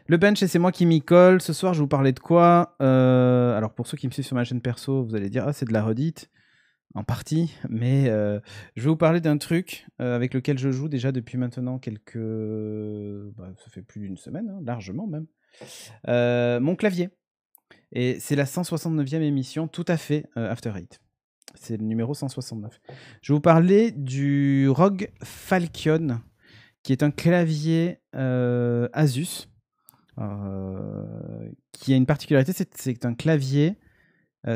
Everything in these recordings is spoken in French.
Le bench, et c'est moi qui m'y colle. Ce soir, je vais vous parler de quoi? Alors, pour ceux qui me suivent sur ma chaîne perso, vous allez dire « Ah, c'est de la redite ». En partie, mais je vais vous parler d'un truc avec lequel je joue déjà depuis maintenant quelques... ça fait plus d'une semaine, hein, largement même. Mon clavier. Et c'est la 169e émission, tout à fait, After Eight. C'est le numéro 169. Je vais vous parler du ROG Falcon, qui est un clavier Asus, qui a une particularité, c'est un clavier...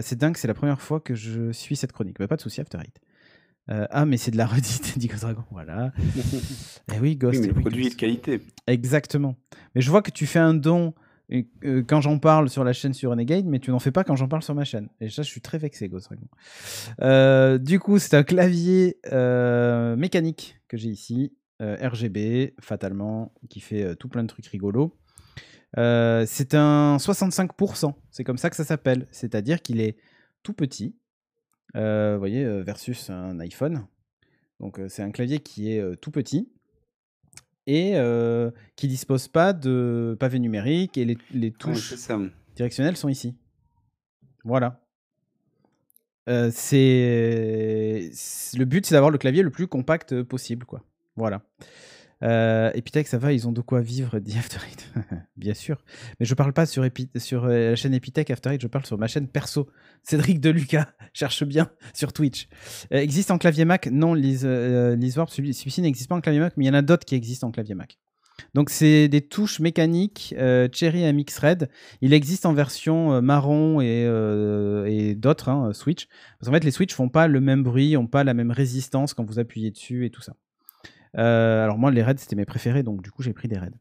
c'est dingue, c'est la première fois que je suis cette chronique. Bah, pas de souci, After Eight. Ah, mais c'est de la redite, dit Ghost Dragon. Voilà. Eh oui, Ghost. Oui, mais le produit est de qualité. Exactement. Mais je vois que tu fais un don quand j'en parle sur la chaîne sur Renegade, mais tu n'en fais pas quand j'en parle sur ma chaîne. Et ça, je suis très vexé, Ghost Dragon. Du coup, c'est un clavier mécanique que j'ai ici, RGB, fatalement, qui fait tout plein de trucs rigolos. C'est un 65%, c'est comme ça que ça s'appelle. C'est-à-dire qu'il est tout petit, vous voyez, versus un iPhone. Donc c'est un clavier qui est tout petit et qui dispose pas de pavé numérique, et les touches directionnelles sont ici. Voilà. Le but, c'est d'avoir le clavier le plus compact possible, quoi. Voilà. Epitech, ça va, ils ont de quoi vivre, dit After Eight. Bien sûr. Mais je parle pas sur la chaîne Epitech After Eight, je parle sur ma chaîne perso. Cédric Deluca, cherche bien sur Twitch. Existe en clavier Mac? Non, Liswarp, celui-ci n'existe pas en clavier Mac, mais il y en a d'autres qui existent en clavier Mac. Donc c'est des touches mécaniques Cherry MX Red. Il existe en version marron et d'autres, hein, Switch. Parce qu'en fait, les Switch font pas le même bruit, ont pas la même résistance quand vous appuyez dessus et tout ça. Alors moi, les Reds, c'était mes préférés, donc du coup, j'ai pris des Reds.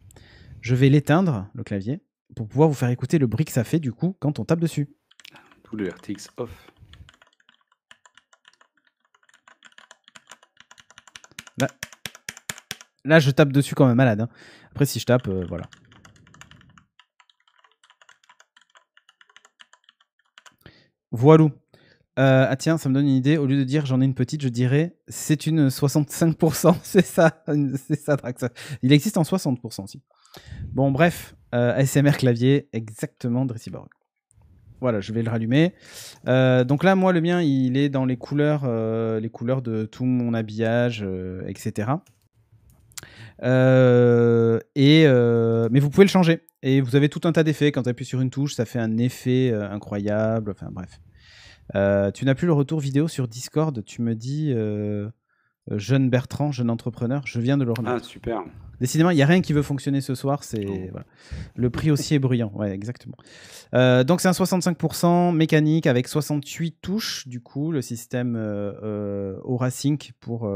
Je vais l'éteindre, le clavier, pour pouvoir vous faire écouter le bruit que ça fait, du coup, quand on tape dessus. Tout le RTX off. Là, je tape dessus comme un malade. Hein. Après, si je tape, voilà. Voilou. Ah tiens, ça me donne une idée. Au lieu de dire j'en ai une petite, je dirais c'est une 65%. C'est ça, Drax. Il existe en 60% aussi. Bon, bref, ASMR clavier, exactement, Dressiborg. Voilà, je vais le rallumer. Donc là, moi, le mien, il est dans les couleurs de tout mon habillage, etc. Mais vous pouvez le changer. Et vous avez tout un tas d'effets. Quand tu appuies sur une touche, ça fait un effet incroyable. Enfin, bref. Tu n'as plus le retour vidéo sur Discord, tu me dis, jeune Bertrand, jeune entrepreneur, je viens de le remettre. Ah, super. Décidément, il n'y a rien qui veut fonctionner ce soir, voilà. Le prix aussi est bruyant, ouais, exactement. Donc c'est un 65% mécanique avec 68 touches, du coup, le système AuraSync pour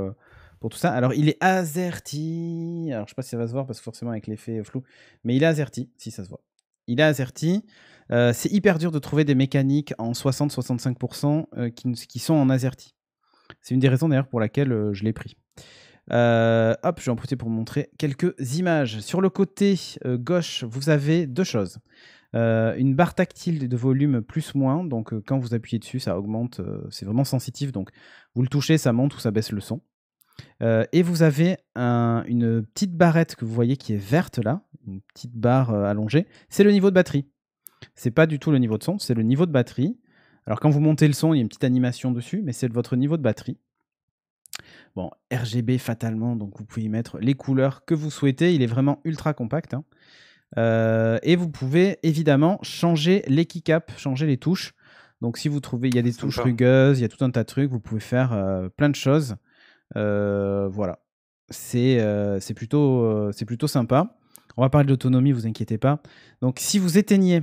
tout ça. Alors il est AZERTY, alors je ne sais pas si ça va se voir parce que forcément avec l'effet flou, mais il est AZERTY, si ça se voit. Il est AZERTY. C'est hyper dur de trouver des mécaniques en 60-65% qui sont en AZERTY. C'est une des raisons d'ailleurs pour laquelle je l'ai pris. Hop, je vais en profiter pour vous montrer quelques images. Sur le côté gauche, vous avez deux choses. Une barre tactile de volume plus-moins. Donc quand vous appuyez dessus, ça augmente. C'est vraiment sensitif. Donc vous le touchez, ça monte ou ça baisse le son. Et vous avez une petite barrette que vous voyez qui est verte là. Une petite barre allongée. C'est le niveau de batterie. C'est pas du tout le niveau de son, c'est le niveau de batterie. Alors quand vous montez le son, il y a une petite animation dessus, mais c'est votre niveau de batterie. Bon, RGB fatalement, donc vous pouvez y mettre les couleurs que vous souhaitez. Il est vraiment ultra compact. Hein. Et vous pouvez évidemment changer les keycaps, changer les touches. Donc si vous trouvez, il y a des touches rugueuses, il y a tout un tas de trucs, vous pouvez faire plein de choses. Voilà, c'est plutôt sympa. On va parler d'autonomie, vous inquiétez pas. Donc si vous éteignez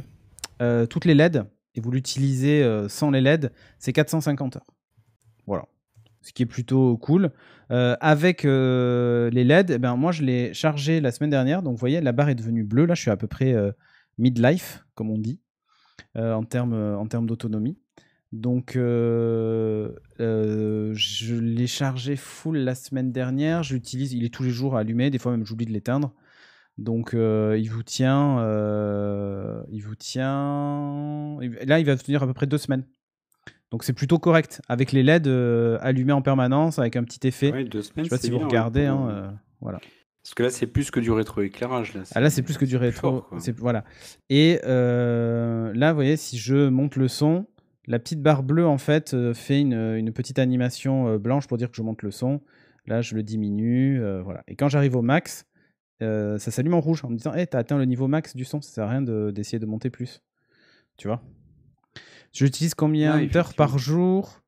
toutes les LED et vous l'utilisez sans les LED, c'est 450 heures. Voilà. Ce qui est plutôt cool. Avec les LED, moi je l'ai chargé la semaine dernière. Donc vous voyez, la barre est devenue bleue. Là, je suis à peu près mid-life, comme on dit, en termes d'autonomie. Donc je l'ai chargé full la semaine dernière. Je l'utilise, il est tous les jours allumé. Des fois même, j'oublie de l'éteindre. Donc il vous tient. Là, il va tenir à peu près 2 semaines. Donc c'est plutôt correct, avec les LED allumés en permanence, avec un petit effet. Ouais, 2 Je semaines, sais pas c'est si vous bien. regardez, hein, voilà. Parce que là, c'est plus que du rétroéclairage. Là, c'est plus que du rétro. Fort, voilà. Et là, vous voyez, si je monte le son, la petite barre bleue, en fait, fait une petite animation blanche pour dire que je monte le son. Là, je le diminue. Voilà. Et quand j'arrive au max, ça s'allume en rouge en me disant hey, t'as atteint le niveau max du son. Ça sert à rien d'essayer de monter plus. Tu vois. J'utilise combien d'heures par jour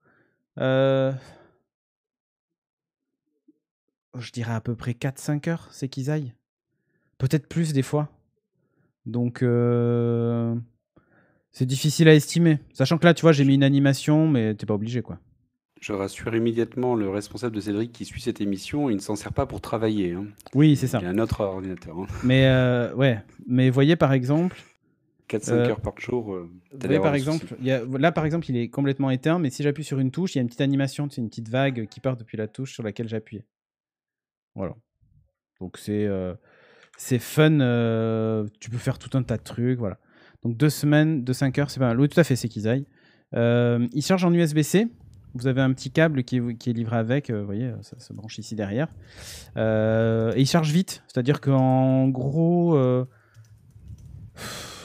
Je dirais à peu près 4-5 heures, c'est qu'ils aillent. Peut-être plus des fois. Donc, c'est difficile à estimer. Sachant que là, tu vois, j'ai mis une animation, mais t'es pas obligé, quoi. Je rassure immédiatement le responsable de Cédric qui suit cette émission. Il ne s'en sert pas pour travailler. Hein. Oui, c'est ça. Il a un autre ordinateur. Hein. Mais, ouais. Mais voyez, par exemple... 4-5 heures par jour, vous voyez, par exemple, là, par exemple, il est complètement éteint, mais si j'appuie sur une touche, il y a une petite animation, c'est une petite vague qui part depuis la touche sur laquelle j'appuie. Voilà. Donc, c'est fun. Tu peux faire tout un tas de trucs, voilà. Donc 2 semaines de 5 heures, c'est pas mal. Oui, tout à fait, c'est qu'ils aillent. Il charge en USB-C. Vous avez un petit câble qui est livré avec. Vous voyez, ça se branche ici derrière. Et il charge vite. C'est-à-dire qu'en gros,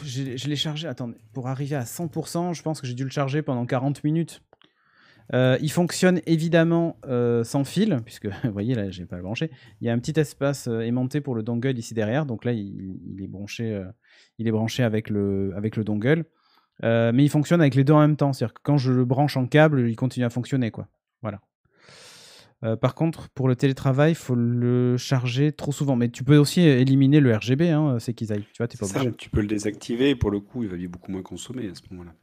je l'ai chargé. Attendez, pour arriver à 100%, je pense que j'ai dû le charger pendant 40 minutes. Il fonctionne évidemment sans fil, puisque vous voyez là, j'ai pas le branché. Il y a un petit espace aimanté pour le dongle ici derrière, donc là il est branché avec le dongle. Mais il fonctionne avec les deux en même temps, c'est-à-dire que quand je le branche en câble, il continue à fonctionner, quoi. Voilà. Par contre, pour le télétravail, il faut le charger trop souvent. Mais tu peux aussi éliminer le RGB, hein, c'est qu'ils aillent. Tu vois, t'es pas obligé. Tu peux le désactiver, et pour le coup, il va beaucoup moins consommer à ce moment-là.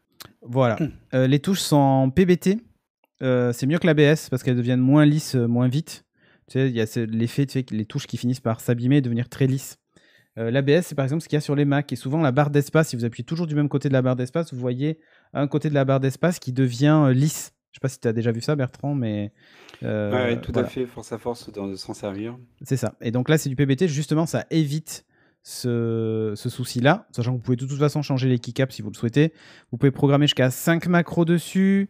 Voilà. Les touches sont en PBT. C'est mieux que l'ABS parce qu'elles deviennent moins lisses, moins vite. Tu sais, il y a l'effet, tu sais, les touches qui finissent par s'abîmer et devenir très lisses. L'ABS, c'est par exemple ce qu'il y a sur les Mac. Et souvent, la barre d'espace, si vous appuyez toujours du même côté de la barre d'espace, vous voyez un côté de la barre d'espace qui devient lisse. Je sais pas si tu as déjà vu ça, Bertrand, mais... ouais, tout à fait, force à force de s'en servir. C'est ça. Et donc là, c'est du PBT. Justement, ça évite ce souci-là. Sachant que vous pouvez de toute façon changer les keycaps si vous le souhaitez. Vous pouvez programmer jusqu'à 5 macros dessus.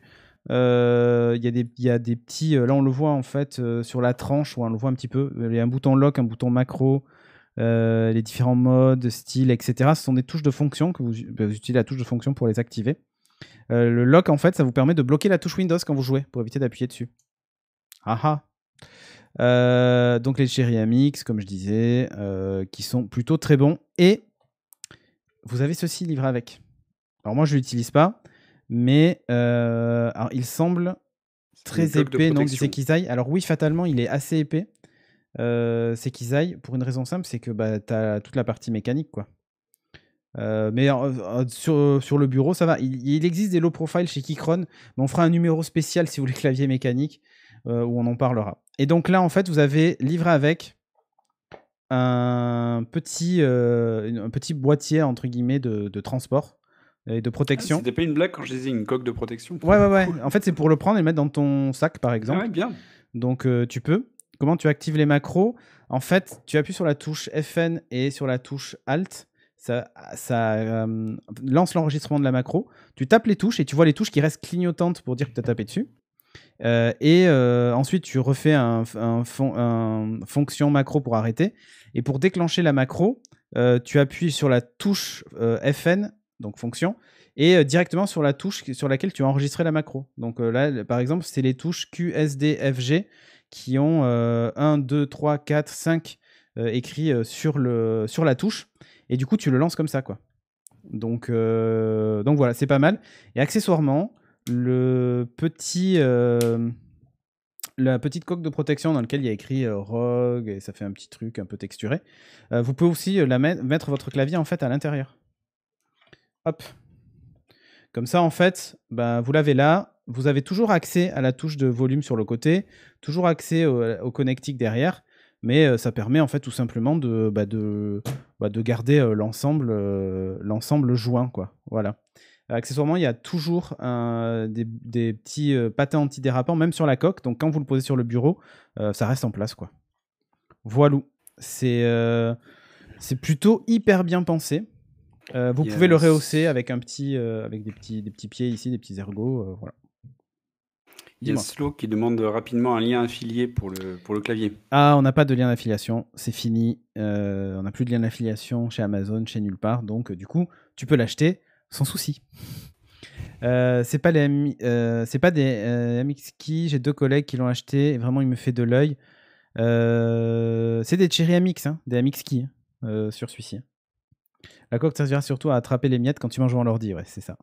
Il y a des petits... là, on le voit en fait sur la tranche, où on le voit un petit peu. Il y a un bouton lock, un bouton macro, les différents modes, styles, etc. Ce sont des touches de fonction que vous utilisez la touche de fonction pour les activer. Le lock, en fait, ça vous permet de bloquer la touche Windows quand vous jouez, pour éviter d'appuyer dessus. Ah ah. Donc les Cherry MX, comme je disais, qui sont plutôt très bons. Et vous avez ceci livré avec. Alors moi, je ne l'utilise pas, mais alors, il semble très épais, non, du Sekizai. Alors oui, fatalement, il est assez épais. Sekizai, pour une raison simple, c'est que tu as toute la partie mécanique, quoi. Mais sur le bureau, ça va. Il existe des low profile chez Keychron, mais on fera un numéro spécial si vous voulez clavier mécanique, où on en parlera. Et donc là, en fait, vous avez livré avec un petit boîtier, entre guillemets, de transport et de protection. C'était pas une blague quand je disais une coque de protection? Ouais. En fait, c'est pour le prendre et le mettre dans ton sac, par exemple. Ah ouais, bien. Donc, tu peux. Comment tu actives les macros? En fait, tu appuies sur la touche FN et sur la touche Alt. Ça lance l'enregistrement de la macro. Tu tapes les touches et tu vois les touches qui restent clignotantes pour dire que tu as tapé dessus. Ensuite, tu refais un fonction macro pour arrêter. Et pour déclencher la macro, tu appuies sur la touche FN, donc fonction, et directement sur la touche sur laquelle tu as enregistré la macro. Donc là, par exemple, c'est les touches QSDFG qui ont 1, 2, 3, 4, 5 écrits sur la touche. Et du coup, tu le lances comme ça, quoi. Donc voilà, c'est pas mal. Et accessoirement, la petite coque de protection dans laquelle il y a écrit ROG, et ça fait un petit truc un peu texturé. Vous pouvez aussi mettre votre clavier en fait à l'intérieur. Hop. Comme ça, en fait, vous l'avez là. Vous avez toujours accès à la touche de volume sur le côté, toujours accès au connectique derrière, mais ça permet en fait tout simplement de garder l'ensemble joint, quoi. Voilà. Accessoirement, il y a toujours des petits patins antidérapants, même sur la coque. Donc, quand vous le posez sur le bureau, ça reste en place, quoi. Voilà. C'est plutôt hyper bien pensé. Vous pouvez le rehausser avec des petits pieds ici, des petits ergots. Voilà. Il y a Dis-moi. Slow qui demande rapidement un lien affilié pour le clavier. Ah, on n'a pas de lien d'affiliation, c'est fini. On n'a plus de lien d'affiliation chez Amazon, chez nulle part. Donc, du coup, tu peux l'acheter sans souci. C'est pas des MX Key. J'ai 2 collègues qui l'ont acheté. Et vraiment, il me fait de l'œil. C'est des Cherry MX, hein, des MX Key sur celui-ci. La coque servira surtout à attraper les miettes quand tu manges devant l'ordi. Ouais, c'est ça.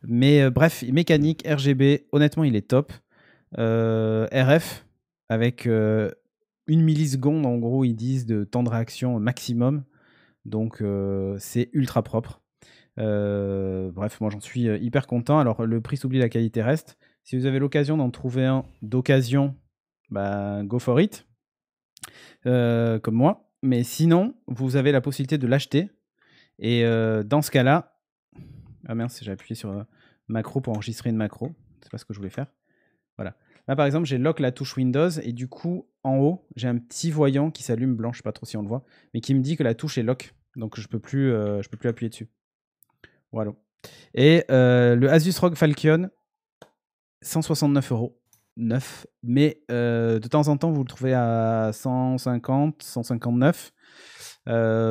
Mais bref, mécanique, RGB, honnêtement, il est top. RF, avec 1 milliseconde, en gros, ils disent de temps de réaction maximum. Donc, c'est ultra propre. Bref, moi, j'en suis hyper content. Alors, le prix s'oublie, la qualité reste. Si vous avez l'occasion d'en trouver un d'occasion, bah, go for it, comme moi. Mais sinon, vous avez la possibilité de l'acheter. Et dans ce cas-là... Ah mince, j'ai appuyé sur macro pour enregistrer une macro. C'est pas ce que je voulais faire. Voilà. Là, par exemple, j'ai lock la touche Windows et du coup, en haut, j'ai un petit voyant qui s'allume blanc, je sais pas trop si on le voit, mais qui me dit que la touche est lock. Donc, je peux plus appuyer dessus. Voilà. Et le Asus ROG Falcon, 169 €. Neuf. Mais de temps en temps, vous le trouvez à 150, 159.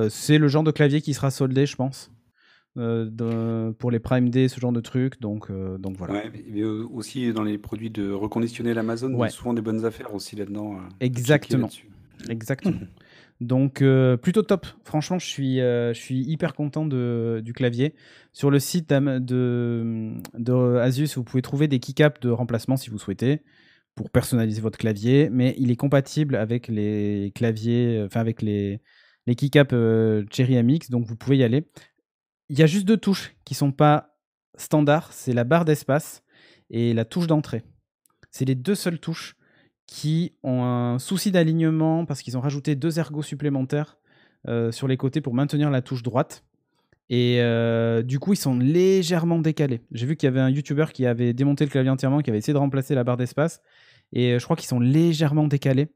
C'est le genre de clavier qui sera soldé, je pense. Pour les Prime Day, ce genre de trucs. Donc voilà. Ouais, mais aussi dans les produits de reconditionnel Amazon, il y Ouais. a souvent des bonnes affaires aussi là-dedans. Exactement. Exactement. Donc plutôt top. Franchement, je suis hyper content du clavier. Sur le site de Asus, vous pouvez trouver des keycaps de remplacement si vous souhaitez pour personnaliser votre clavier, mais il est compatible avec les claviers, enfin avec les keycaps Cherry MX, donc vous pouvez y aller. Il y a juste 2 touches qui sont pas standards, c'est la barre d'espace et la touche d'entrée. C'est les 2 seules touches qui ont un souci d'alignement parce qu'ils ont rajouté 2 ergots supplémentaires sur les côtés pour maintenir la touche droite. Et du coup, ils sont légèrement décalés. J'ai vu qu'il y avait un YouTuber qui avait démonté le clavier entièrement, qui avait essayé de remplacer la barre d'espace. Et je crois qu'ils sont légèrement décalés.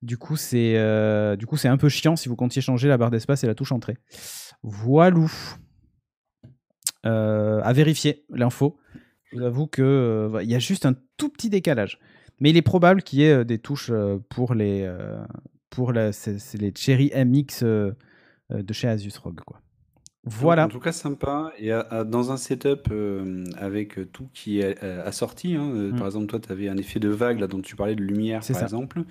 Du coup, c'est un peu chiant si vous comptiez changer la barre d'espace et la touche entrée. Voilou. À vérifier l'info. Je vous avoue qu'il y a juste un tout petit décalage. Mais il est probable qu'il y ait des touches pour les c'est les Cherry MX de chez Asus ROG, quoi. Voilà. En tout cas, sympa. Et dans un setup avec tout qui est assorti, hein, par exemple, toi, tu avais un effet de vague là, dont tu parlais de lumière, C'est par ça. exemple,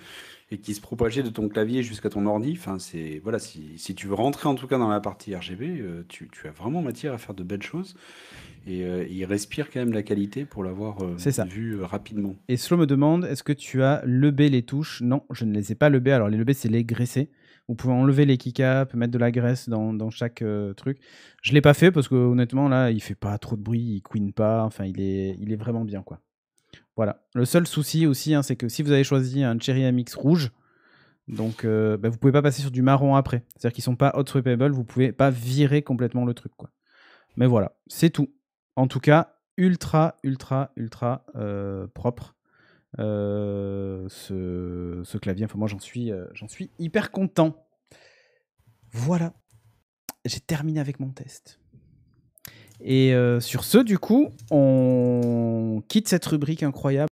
et qui se propageait de ton clavier jusqu'à ton ordi. Enfin, voilà, si tu veux rentrer en tout cas dans la partie RGB, tu as vraiment matière à faire de belles choses. Et il respire quand même la qualité pour l'avoir C'est ça. vu rapidement. Et Slow me demande, est-ce que tu as lebé les touches? Non, je ne les ai pas lebées. Alors les lebées, c'est les graisser. Vous pouvez enlever les keycaps, mettre de la graisse dans chaque truc. Je l'ai pas fait parce que honnêtement là, il fait pas trop de bruit, il couine pas. Enfin, il est vraiment bien, quoi. Voilà. Le seul souci aussi, hein, c'est que si vous avez choisi un Cherry MX rouge, donc vous pouvez pas passer sur du marron après. C'est-à-dire qu'ils sont pas hot swappable, vous pouvez pas virer complètement le truc, quoi. Mais voilà, c'est tout. En tout cas, ultra propre ce clavier. Enfin, moi, j'en suis hyper content. Voilà, j'ai terminé avec mon test. Et sur ce, du coup, on quitte cette rubrique incroyable